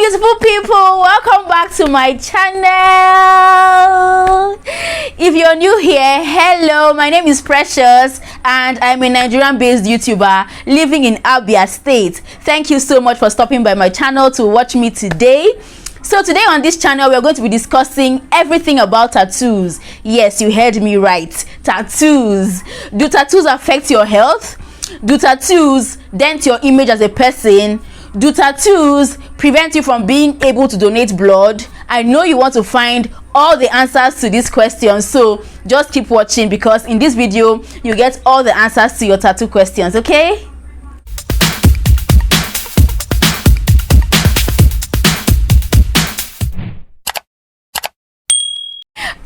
beautiful people, welcome back to my channel. If you're new here, hello, my name is Precious and I'm a Nigerian based YouTuber living in Abia State. Thank you so much for stopping by my channel to watch me today. So today on this channel we're going to be discussing everything about tattoos. Yes, you heard me right, tattoos. Do tattoos affect your health? Do tattoos dent your image as a person? Do tattoos prevent you from being able to donate blood? I know you want to find all the answers to these questions, so just keep watching because in this video you get all the answers to your tattoo questions, okay?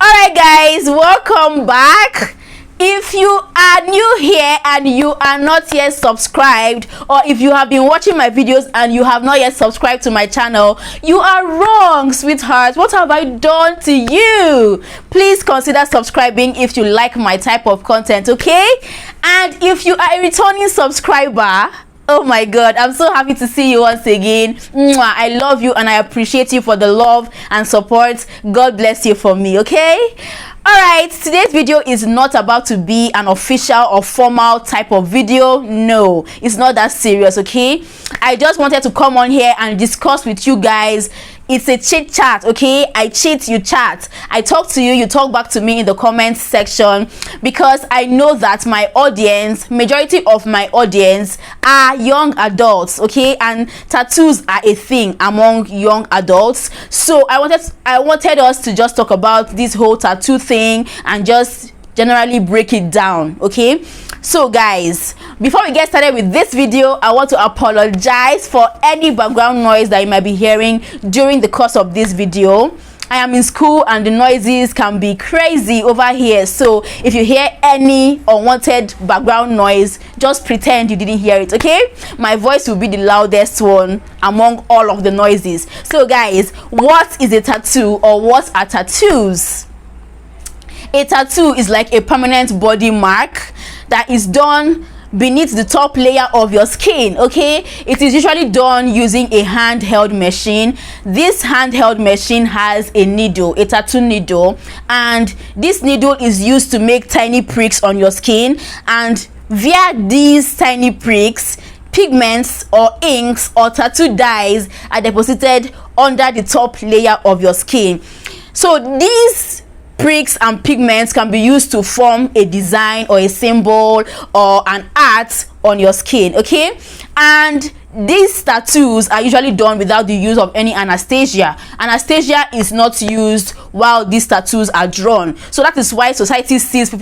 Alright guys, welcome back. If you are new here and you are not yet subscribed, or if you have been watching my videos and you have not yet subscribed to my channel, you are wrong, sweetheart. What have I done to you? Please consider subscribing if you like my type of content, okay? And if you are a returning subscriber, oh my god, I'm so happy to see you once again. Mwah, I love you and I appreciate you for the love and support. God bless you for me, okay? Alright, today's video is not about to be an official or formal type of video. No, it's not that serious, okay? I just wanted to come on here and discuss with you guys. It's a chit chat, okay? I cheat, you chat. I talk to you, you talk back to me in the comments section, because I know that my audience, majority of my audience are young adults, okay? And tattoos are a thing among young adults. So I wanted us to just talk about this whole tattoo thing and just generally break it down, okay? So guys, before we get started with this video, I want to apologize for any background noise that you might be hearing during the course of this video. I am in school and the noises can be crazy over here, so if you hear any unwanted background noise, just pretend you didn't hear it, okay? My voice will be the loudest one among all of the noises. So guys, what is a tattoo, or what are tattoos? A tattoo is like a permanent body mark that is done beneath the top layer of your skin, okay? It is usually done using a handheld machine. This handheld machine has a needle, a tattoo needle, and this needle is used to make tiny pricks on your skin, and via these tiny pricks, pigments or inks or tattoo dyes are deposited under the top layer of your skin. So these pricks and pigments can be used to form a design or a symbol or an art on your skin, okay? And these tattoos are usually done without the use of any anesthesia. Anesthesia is not used while these tattoos are drawn. So that is why society sees people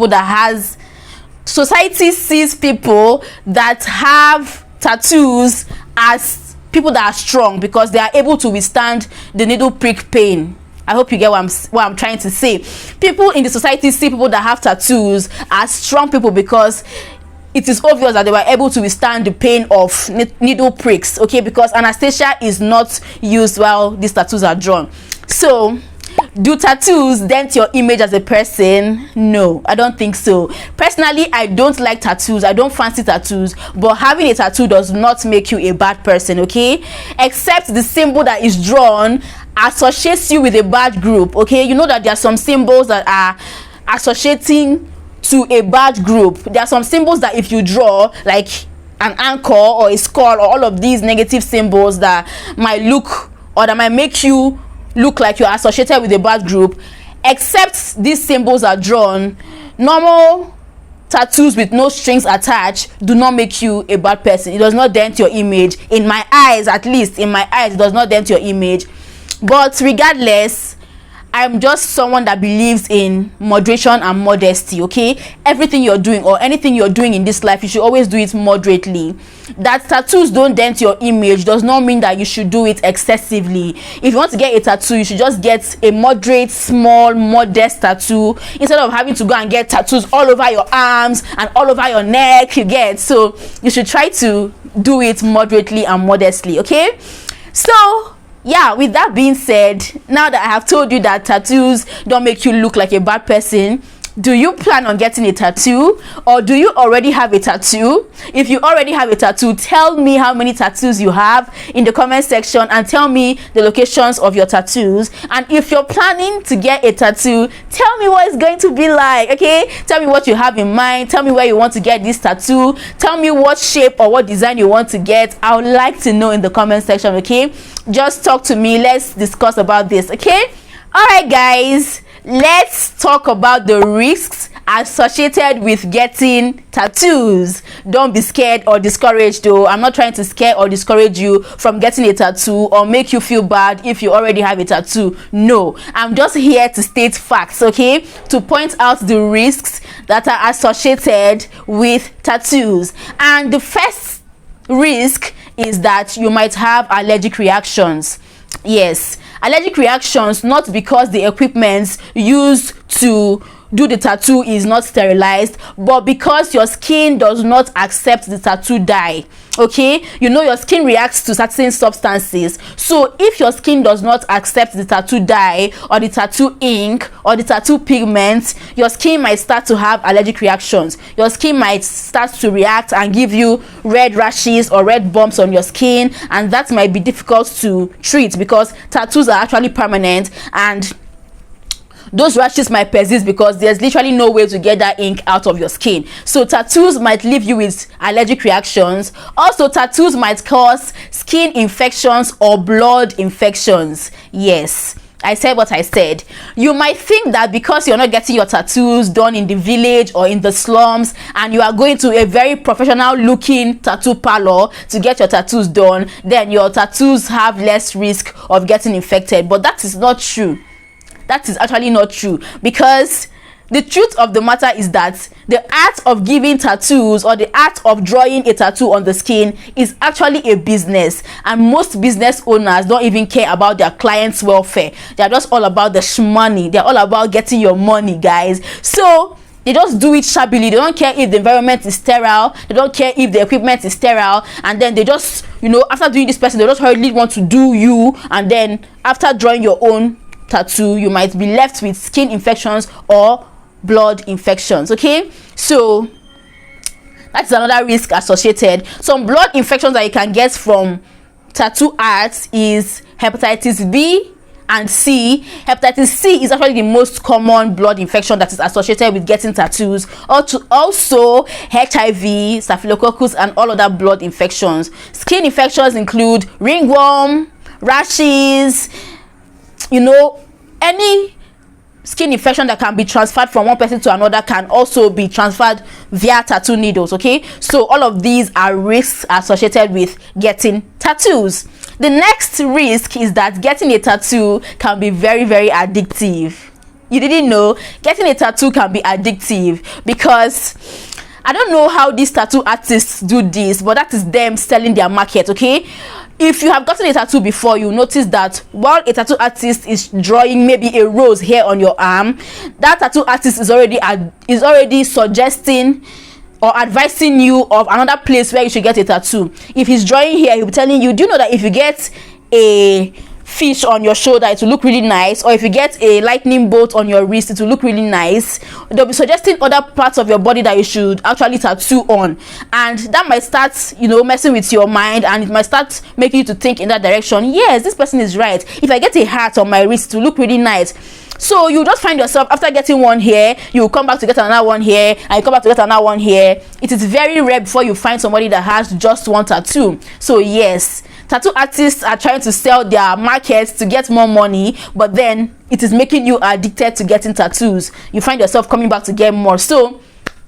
that have tattoos as people that are strong, because they are able to withstand the needle prick pain. I hope you get what I'm trying to say. People in the society see people that have tattoos as strong people because it is obvious that they were able to withstand the pain of needle pricks, okay? Because anesthesia is not used while these tattoos are drawn. So, do tattoos dent your image as a person? No, I don't think so. Personally, I don't like tattoos. I don't fancy tattoos, but having a tattoo does not make you a bad person, okay? Except the symbol that is drawn associates you with a bad group, okay? You know that there are some symbols that are associating to a bad group. There are some symbols that if you draw, like an anchor or a skull or all of these negative symbols that might look, or that might make you look like you're associated with a bad group. Except these symbols are drawn, normal tattoos with no strings attached do not make you a bad person. It does not dent your image. In my eyes, at least in my eyes, it does not dent your image. But regardless, I'm just someone that believes in moderation and modesty, okay? Everything you're doing or anything you're doing in this life, you should always do it moderately. That tattoos don't dent your image does not mean that you should do it excessively. If you want to get a tattoo, you should just get a moderate, small, modest tattoo instead of having to go and get tattoos all over your arms and all over your neck, you get. So you should try to do it moderately and modestly, okay? So yeah, with that being said, now that I have told you that tattoos don't make you look like a bad person, Do you plan on getting a tattoo, or do you already have a tattoo? If you already have a tattoo, tell me how many tattoos you have in the comment section, and tell me the locations of your tattoos. And if you're planning to get a tattoo, tell me what it's going to be like. Okay, tell me what you have in mind. Tell me where you want to get this tattoo. Tell me what shape or what design you want to get. I would like to know in the comment section. Okay, just talk to me. Let's discuss about this. Okay, all right guys, let's talk about the risks associated with getting tattoos. Don't be scared or discouraged though. I'm not trying to scare or discourage you from getting a tattoo or make you feel bad if you already have a tattoo. No, I'm just here to state facts, okay, to point out the risks that are associated with tattoos. And the first risk is that you might have allergic reactions. Yes, allergic reactions, not because the equipment used to do the tattoo is not sterilized, but because your skin does not accept the tattoo dye. Okay, you know your skin reacts to certain substances. So if your skin does not accept the tattoo dye or the tattoo ink or the tattoo pigment, your skin might start to have allergic reactions. Your skin might start to react and give you red rashes or red bumps on your skin, and that might be difficult to treat because tattoos are actually permanent, and those rashes might persist because there's literally no way to get that ink out of your skin. So tattoos might leave you with allergic reactions. Also, tattoos might cause skin infections or blood infections. Yes, I said what I said. You might think that because you're not getting your tattoos done in the village or in the slums, and you are going to a very professional looking tattoo parlor to get your tattoos done, then your tattoos have less risk of getting infected. But that is not true. That is actually not true, because the truth of the matter is that the art of giving tattoos or the art of drawing a tattoo on the skin is actually a business, and most business owners don't even care about their clients' welfare. They're just all about the money. They're all about getting your money, guys. So they just do it shabbily. They don't care if the environment is sterile. They don't care if the equipment is sterile. And then they just, you know, after doing this person, they just hardly want to do you. And then after drawing your own tattoo, you might be left with skin infections or blood infections. Okay, so that's another risk associated. Some blood infections that you can get from tattoo art is hepatitis B and C. Hepatitis C is actually the most common blood infection that is associated with getting tattoos. Also HIV, staphylococcus, and all other blood infections. Skin infections include ringworm, rashes, you know, any skin infection that can be transferred from one person to another can also be transferred via tattoo needles. Okay, so all of these are risks associated with getting tattoos. The next risk is that getting a tattoo can be very, very addictive. You didn't know? Getting a tattoo can be addictive, because I don't know how these tattoo artists do this, but that is them selling their market. Okay, if you have gotten a tattoo before, you notice that while a tattoo artist is drawing maybe a rose here on your arm, that tattoo artist is already suggesting or advising you of another place where you should get a tattoo. If he's drawing here, he'll be telling you, do you know that if you get a fish on your shoulder, it will look really nice, or if you get a lightning bolt on your wrist, it will look really nice. They'll be suggesting other parts of your body that you should actually tattoo on, and that might start, you know, messing with your mind, and it might start making you to think in that direction. Yes, this person is right. If I get a heart on my wrist, it will look really nice. So you just find yourself, after getting one here, you come back to get another one here, and you come back to get another one here. It is very rare before you find somebody that has just one tattoo. So yes, tattoo artists are trying to sell their markets to get more money, but then it is making you addicted to getting tattoos. You find yourself coming back to get more. So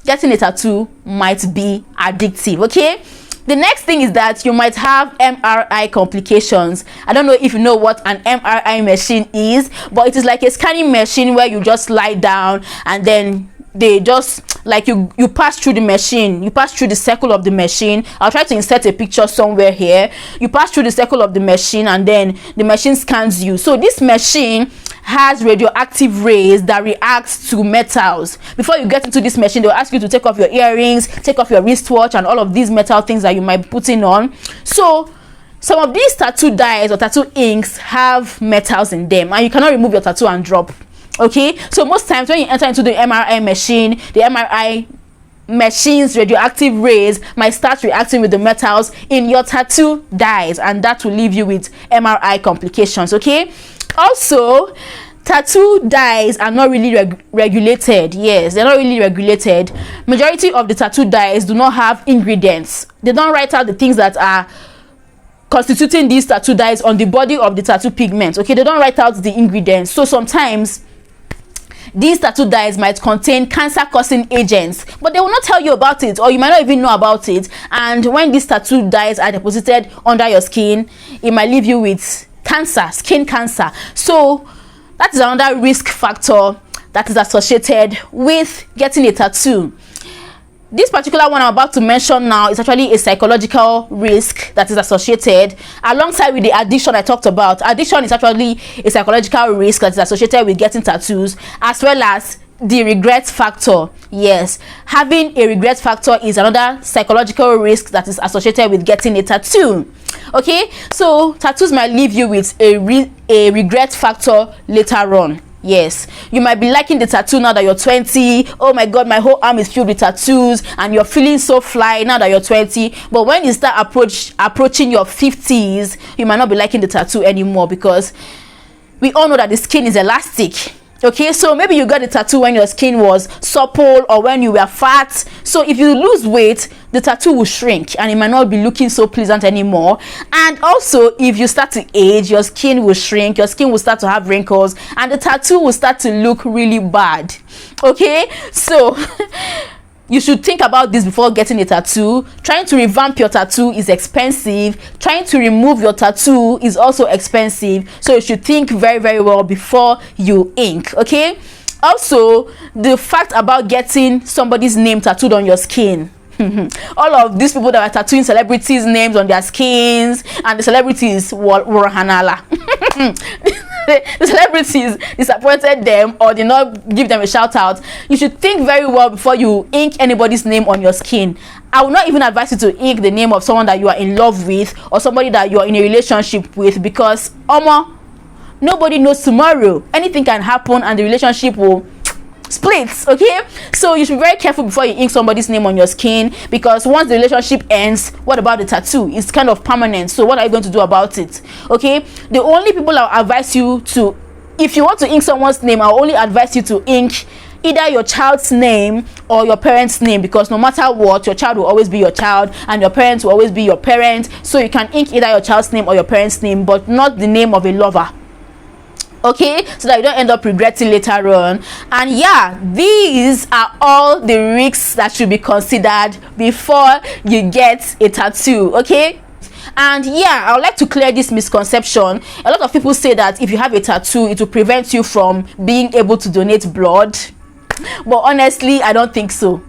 getting a tattoo might be addictive. Okay, the next thing is that you might have MRI complications. I don't know if you know what an MRI machine is, but it is like a scanning machine where you just lie down, and then they just, like, you pass through the machine, you pass through the circle of the machine. I'll try to insert a picture somewhere here. You pass through the circle of the machine, and then the machine scans you. So this machine has radioactive rays that react to metals. Before you get into this machine, they'll ask you to take off your earrings, take off your wristwatch, and all of these metal things that you might be putting on. So some of these tattoo dyes or tattoo inks have metals in them, and you cannot remove your tattoo and drop. Okay, so most times when you enter into the MRI machine, the MRI machine's radioactive rays might start reacting with the metals in your tattoo dyes, and that will leave you with MRI complications. Okay, also tattoo dyes are not really regulated. Yes, they're not really regulated. Majority of the tattoo dyes do not have ingredients. They don't write out the things that are constituting these tattoo dyes on the body of the tattoo pigment. Okay, they don't write out the ingredients, so sometimes these tattoo dyes might contain cancer causing agents, but they will not tell you about it, or you might not even know about it. And when these tattoo dyes are deposited under your skin, it might leave you with cancer, skin cancer. So that is another risk factor that is associated with getting a tattoo. This particular one I'm about to mention now is actually a psychological risk that is associated alongside with the addiction I talked about. Addiction is actually a psychological risk that is associated with getting tattoos, as well as the regret factor. Yes, having a regret factor is another psychological risk that is associated with getting a tattoo. Okay, so tattoos might leave you with a regret factor later on. Yes, you might be liking the tattoo now that you're 20. Oh my god, my whole arm is filled with tattoos, and you're feeling so fly now that you're 20. But when you start approaching your 50s, you might not be liking the tattoo anymore, because we all know that the skin is elastic. Okay, so maybe you got a tattoo when your skin was supple or when you were fat. So if you lose weight, the tattoo will shrink and it might not be looking so pleasant anymore. And also, if you start to age, your skin will shrink, your skin will start to have wrinkles, and the tattoo will start to look really bad. Okay, so you should think about this before getting a tattoo. Trying to revamp your tattoo is expensive. Trying to remove your tattoo is also expensive. So you should think very, very well before you ink. Okay, also the fact about getting somebody's name tattooed on your skin. All of these people that are tattooing celebrities' names on their skins, and the celebrities were hanala. The celebrities disappointed them or did not give them a shout out. You should think very well before you ink anybody's name on your skin. I will not even advise you to ink the name of someone that you are in love with or somebody that you are in a relationship with, because nobody knows tomorrow. Anything can happen and the relationship will split. Okay, so you should be very careful before you ink somebody's name on your skin, because once the relationship ends, what about the tattoo? It's kind of permanent. So what are you going to do about it? Okay, the only people I'll advise you to, if you want to ink someone's name, I'll only advise you to ink either your child's name or your parents' name, because no matter what, your child will always be your child and your parents will always be your parent. So you can ink either your child's name or your parents' name, but not the name of a lover. Okay, so that you don't end up regretting later on. And yeah, these are all the risks that should be considered before you get a tattoo. Okay, and yeah, I would like to clear this misconception. A lot of people say that if you have a tattoo, it will prevent you from being able to donate blood, but honestly, I don't think so.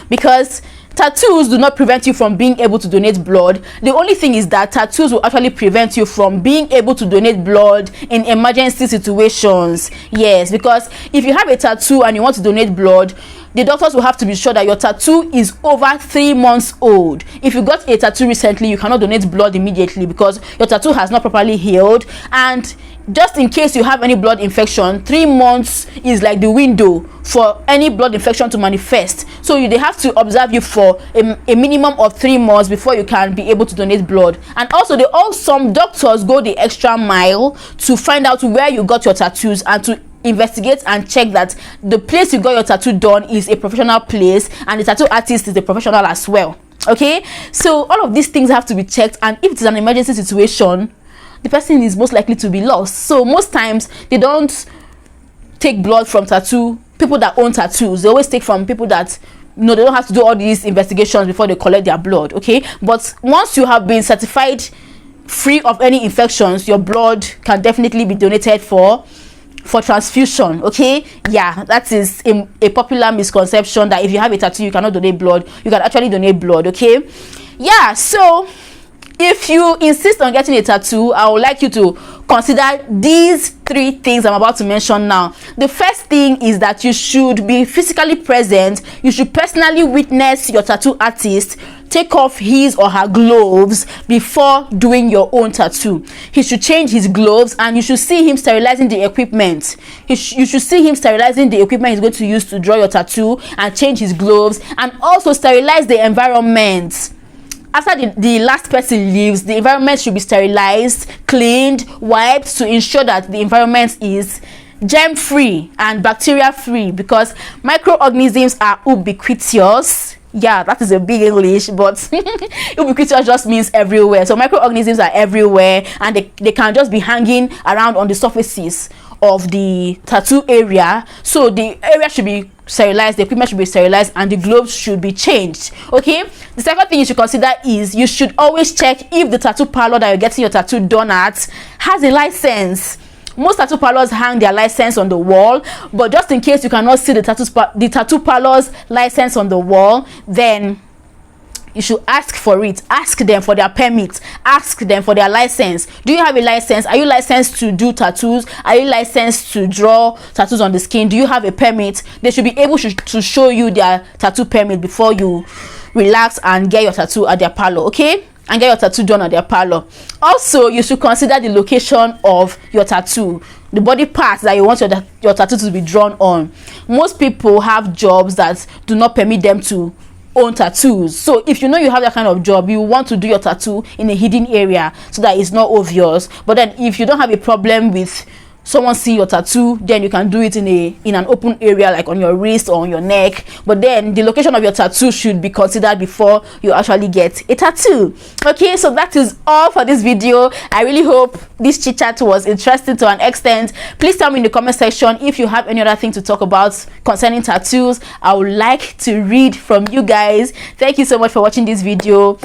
Because tattoos do not prevent you from being able to donate blood. The only thing is that tattoos will actually prevent you from being able to donate blood in emergency situations. Yes, because if you have a tattoo and you want to donate blood, the doctors will have to be sure that your tattoo is over 3 months old. If you got a tattoo recently, you cannot donate blood immediately because your tattoo has not properly healed. And just in case you have any blood infection, 3 months is like the window for any blood infection to manifest. So they have to observe you for a minimum of 3 months before you can be able to donate blood. And also, some doctors go the extra mile to find out where you got your tattoos and to investigate and check that the place you got your tattoo done is a professional place and the tattoo artist is a professional as well. Okay, so all of these things have to be checked, and if it's an emergency situation, the person is most likely to be lost. So most times they don't take blood from people that own tattoos. They always take from people that they don't have to do all these investigations before they collect their blood. Okay, but once you have been certified free of any infections, your blood can definitely be donated for transfusion. Okay, yeah, that is a popular misconception that if you have a tattoo you cannot donate blood. You can actually donate blood. Okay, yeah, so if you insist on getting a tattoo, I would like you to consider these 3 things I'm about to mention now. The first thing is that you should be physically present. You should personally witness your tattoo artist take off his or her gloves before doing your own tattoo. He should change his gloves, and you should see him sterilizing the equipment. You should see him sterilizing the equipment he's going to use to draw your tattoo, and change his gloves, and also sterilize the environment. After the last person leaves, the environment should be sterilized, cleaned, wiped, to ensure that the environment is germ free and bacteria free, because microorganisms are ubiquitous. Yeah, that is a big English, but ubiquitous just means everywhere. So microorganisms are everywhere, and they can just be hanging around on the surfaces of the tattoo area. So the area should be sterilized, the equipment should be sterilized, and the gloves should be changed. Okay, the second thing you should consider is you should always check if the tattoo parlor that you're getting your tattoo done at has a license. Most tattoo parlors hang their license on the wall, but just in case you cannot see the tattoo parlor's license on the wall, then you should ask for it. Ask them for their permit, ask them for their license. Do you have a license? Are you licensed to do tattoos? Are you licensed to draw tattoos on the skin? Do you have a permit? They should be able to show you their tattoo permit before you relax and get your tattoo at their parlor. Okay, and get your tattoo done at their parlor. Also, you should consider the location of your tattoo, the body parts that you want your tattoo to be drawn on. Most people have jobs that do not permit them to own tattoos. So if you know you have that kind of job, you want to do your tattoo in a hidden area so that it's not obvious. But then if you don't have a problem with someone see your tattoo, then you can do it in an open area, like on your wrist or on your neck. But then the location of your tattoo should be considered before you actually get a tattoo. Okay, so that is all for this video. I really hope this chit chat was interesting to an extent. Please tell me in the comment section if you have any other thing to talk about concerning tattoos. I would like to read from you guys. Thank you so much for watching this video.